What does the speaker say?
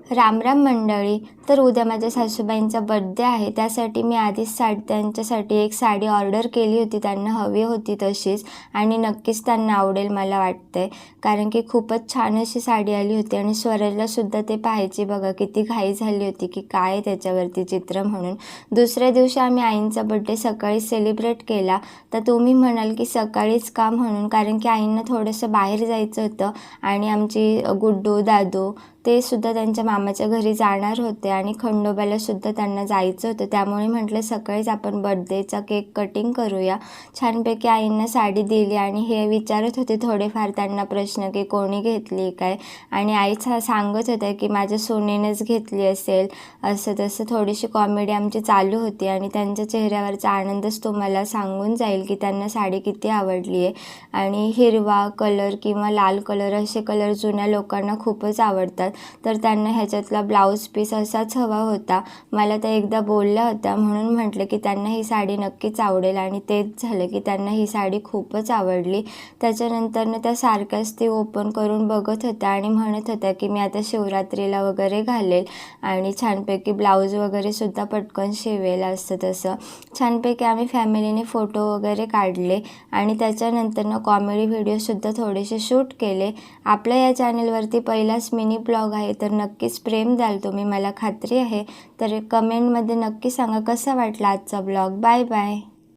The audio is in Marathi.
राम राम मंडळी. तर उद्या माझ्या सासूबाईंचा बर्थडे आहे, त्यासाठी मी आधीच त्यांच्यासाठी एक साडी ऑर्डर केली होती. त्यांना हवी होती तशीच, आणि नक्कीच त्यांना आवडेल मला वाटतंय, कारण की खूपच छान अशी साडी आली होती. आणि स्वराजलासुद्धा ते पाहायची, बघा किती घाई झाली होती की काय त्याच्यावरती चित्र म्हणून. दुसऱ्या दिवशी आम्ही आईंचा बर्थडे सकाळी सेलिब्रेट केला. तर तुम्ही म्हणाल की सकाळीच का म्हणून, कारण की आईंना थोडंसं बाहेर जायचं होतं आणि आमची गुड्डू दादू ते सुद्धा त्यांच्या मामाच्या घरी जाणार होते आणि खंडोबाला सुद्धा त्यांना जायचं होतं. त्यामुळे म्हटलं सकाळीच आपण बर्थडेचा केक कटिंग करूया. छानपैकी आईंना साडी दिली आणि हे विचारत होते थोडेफार त्यांना प्रश्न की कोणी घेतली काय, आणि आई सांगत होत्या की माझ्या सोनेनेच घेतली असेल, असं तसं थोडीशी कॉमेडी आमची चालू होती. आणि त्यांच्या चेहऱ्यावरचा आनंदच तुम्हाला सांगून जाईल की त्यांना साडी किती आवडली आहे. आणि हिरवा कलर किंवा लाल कलर असे कलर जुन्या लोकांना खूपच आवडतात. तर त्यांना ह्याच्यातला ब्लाऊज पीस असाच हवा होता. मला त्या एकदा बोलल्या होत्या, म्हणून म्हटलं की त्यांना ही साडी नक्कीच आवडेल, आणि तेच झालं की त्यांना ही साडी खूपच आवडली. त्याच्यानंतरनं त्या सारख्याच ती ओपन करून बघत होत्या आणि म्हणत होत्या की मी आता शिवरात्रीला वगैरे घालेल आणि छानपैकी ब्लाऊज वगैरे सुद्धा पटकन शिवेल, असं तसं. छानपैकी आम्ही फॅमिलीने फोटो वगैरे काढले आणि त्याच्यानंतरनं कॉमेडी व्हिडिओसुद्धा थोडेसे शूट केले. आपल्या या चॅनलवरती पहिलाच मिनी ब्लॉग आहे, तर नक्कीच प्रेम द्याल तुम्ही, मला खात्री आहे. तर कमेंटमध्ये नक्की सांगा कसा वाटला आजचा ब्लॉग. Bye bye.